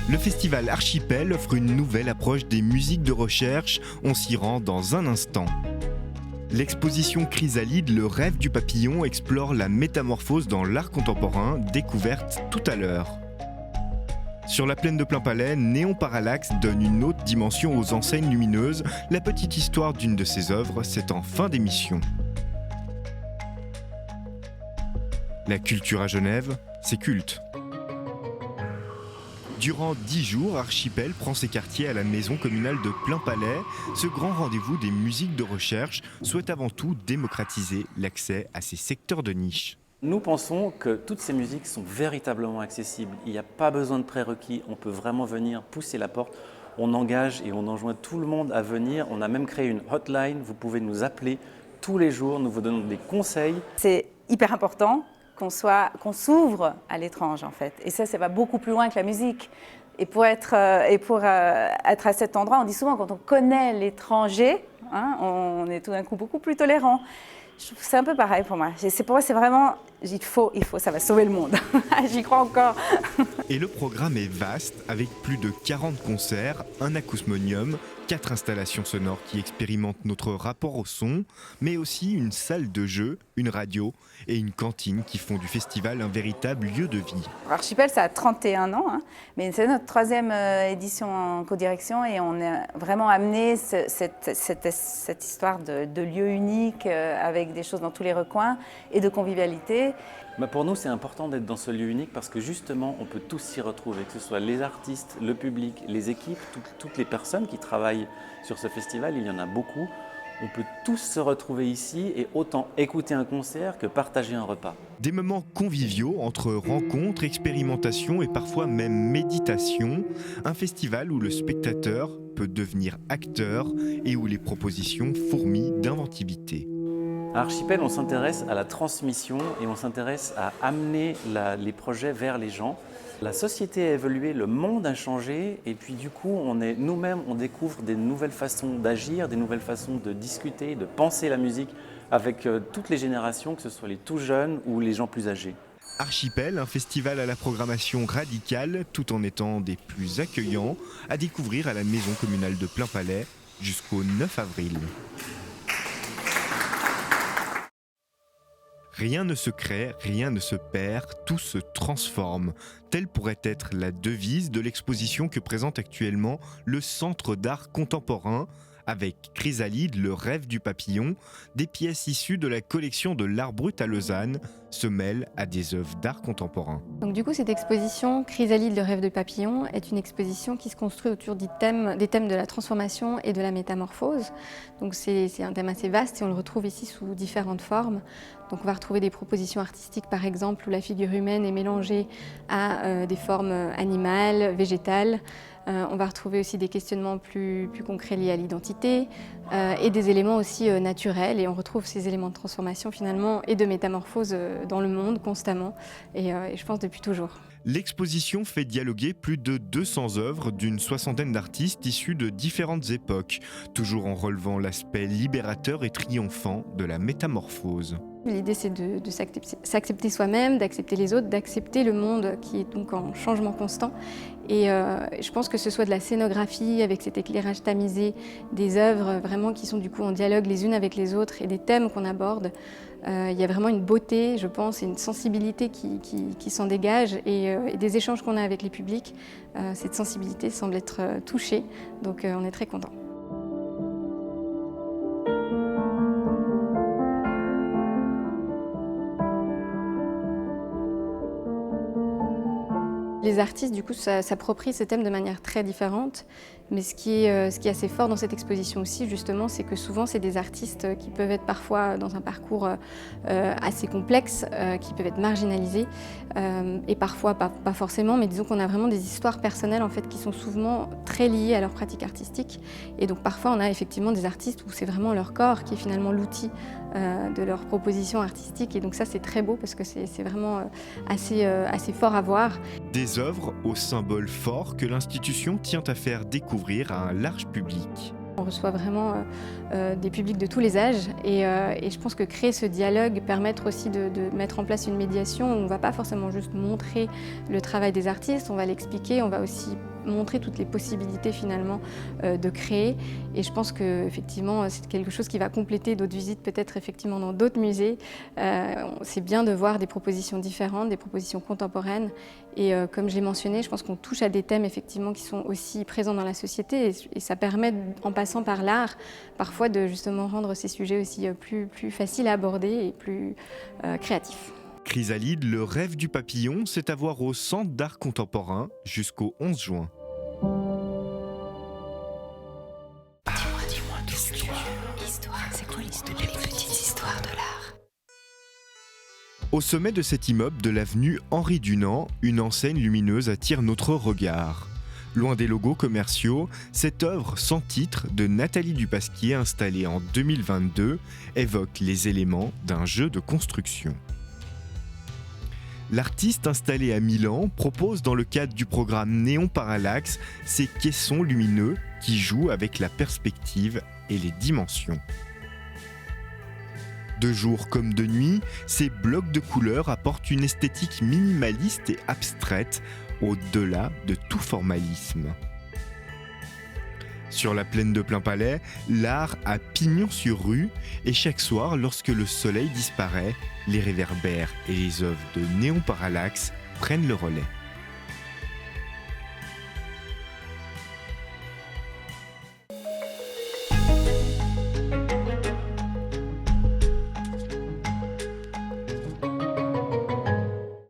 Le festival Archipel offre une nouvelle approche des musiques de recherche, on s'y rend dans un instant. L'exposition Chrysalide, le rêve du papillon explore la métamorphose dans l'art contemporain, découverte tout à l'heure. Sur la plaine de Plainpalais, Néon Parallax donne une autre dimension aux enseignes lumineuses. La petite histoire d'une de ses œuvres, c'est en fin d'émission. La culture à Genève, c'est culte. Durant 10 jours, Archipel prend ses quartiers à la maison communale de Plainpalais. Ce grand rendez-vous des musiques de recherche souhaite avant tout démocratiser l'accès à ces secteurs de niche. Nous pensons que toutes ces musiques sont véritablement accessibles. Il n'y a pas besoin de prérequis, on peut vraiment venir pousser la porte. On engage et on enjoint tout le monde à venir. On a même créé une hotline, vous pouvez nous appeler tous les jours, nous vous donnons des conseils. C'est hyper important qu'on s'ouvre à l'étrange en fait. Et ça va beaucoup plus loin que la musique. Et pour être à cet endroit, on dit souvent quand on connaît l'étranger, hein, on est tout d'un coup beaucoup plus tolérant. C'est un peu pareil pour moi. Pour moi, c'est vraiment, il faut, ça va sauver le monde. J'y crois encore. Et le programme est vaste, avec plus de 40 concerts, un acousmonium, 4 installations sonores qui expérimentent notre rapport au son, mais aussi une salle de jeu, une radio et une cantine qui font du festival un véritable lieu de vie. Archipel, ça a 31 ans, hein, mais c'est notre 3e édition en codirection et on a vraiment amené cette histoire de lieu unique avec des choses dans tous les recoins et de convivialité. Pour nous, c'est important d'être dans ce lieu unique parce que justement, on peut tous s'y retrouver, que ce soit les artistes, le public, les équipes, toutes les personnes qui travaillent sur ce festival, il y en a beaucoup. On peut tous se retrouver ici et autant écouter un concert que partager un repas. Des moments conviviaux entre rencontres, expérimentations et parfois même méditation. Un festival où le spectateur peut devenir acteur et où les propositions fourmillent d'inventivité. À Archipel, on s'intéresse à la transmission et on s'intéresse à amener les projets vers les gens. La société a évolué, le monde a changé et puis du coup, nous-mêmes, on découvre des nouvelles façons d'agir, des nouvelles façons de discuter, de penser la musique avec toutes les générations, que ce soit les tout jeunes ou les gens plus âgés. Archipel, un festival à la programmation radicale tout en étant des plus accueillants, à découvrir à la maison communale de Plainpalais jusqu'au 9 avril. Rien ne se crée, rien ne se perd, tout se transforme. Telle pourrait être la devise de l'exposition que présente actuellement le Centre d'art contemporain, avec Chrysalide, le rêve du papillon, des pièces issues de la collection de l'Art Brut à Lausanne se mêlent à des œuvres d'art contemporain. Donc du coup, cette exposition Chrysalide, le rêve du papillon, est une exposition qui se construit autour des thèmes de la transformation et de la métamorphose. Donc c'est un thème assez vaste et on le retrouve ici sous différentes formes. Donc on va retrouver des propositions artistiques, par exemple, où la figure humaine est mélangée à des formes animales, végétales. On va retrouver aussi des questionnements plus concrets liés à l'identité et des éléments aussi naturels. Et on retrouve ces éléments de transformation finalement et de métamorphose dans le monde constamment et je pense depuis toujours. L'exposition fait dialoguer plus de 200 œuvres d'une 60aine d'artistes issus de différentes époques, toujours en relevant l'aspect libérateur et triomphant de la métamorphose. L'idée, c'est de s'accepter soi-même, d'accepter les autres, d'accepter le monde qui est donc en changement constant. Et je pense que ce soit de la scénographie avec cet éclairage tamisé, des œuvres vraiment qui sont du coup en dialogue les unes avec les autres et des thèmes qu'on aborde. Il y a vraiment une beauté, je pense, et une sensibilité qui s'en dégage et des échanges qu'on a avec les publics. Cette sensibilité semble être touchée, donc on est très contents. Les artistes, du coup, s'approprient ce thème de manière très différente. Mais ce qui est assez fort dans cette exposition aussi, justement, c'est que souvent, c'est des artistes qui peuvent être parfois dans un parcours assez complexe, qui peuvent être marginalisés, et parfois pas forcément, mais disons qu'on a vraiment des histoires personnelles en fait, qui sont souvent très liées à leur pratique artistique. Et donc parfois, on a effectivement des artistes où c'est vraiment leur corps qui est finalement l'outil de leur proposition artistique. Et donc ça, c'est très beau parce que c'est vraiment assez fort à voir. Des œuvres aux symboles forts que l'institution tient à faire découvrir à un large public. On reçoit vraiment des publics de tous les âges et je pense que créer ce dialogue, permettre aussi de mettre en place une médiation où on ne va pas forcément juste montrer le travail des artistes, on va l'expliquer, on va aussi montrer toutes les possibilités finalement de créer. Et je pense qu'effectivement, c'est quelque chose qui va compléter d'autres visites, peut-être effectivement dans d'autres musées. C'est bien de voir des propositions différentes, des propositions contemporaines. Et comme je l'ai mentionné, je pense qu'on touche à des thèmes effectivement qui sont aussi présents dans la société. Et ça permet, en passant par l'art, parfois de justement rendre ces sujets aussi plus faciles à aborder et plus créatifs. Chrysalide, le rêve du papillon, c'est à voir au Centre d'art contemporain jusqu'au 11 juin. Dis-moi l'histoire. C'est quoi l'histoire? Les petites histoires de l'art. Au sommet de cet immeuble de l'avenue Henri Dunant, une enseigne lumineuse attire notre regard. Loin des logos commerciaux, cette œuvre sans titre de Nathalie Dupasquier, installée en 2022, évoque les éléments d'un jeu de construction. L'artiste installé à Milan propose dans le cadre du programme Néon Parallaxe ces caissons lumineux qui jouent avec la perspective et les dimensions. De jour comme de nuit, ces blocs de couleurs apportent une esthétique minimaliste et abstraite au-delà de tout formalisme. Sur la plaine de Plainpalais, l'art a pignon sur rue et chaque soir, lorsque le soleil disparaît, les réverbères et les œuvres de Néon Parallaxe prennent le relais.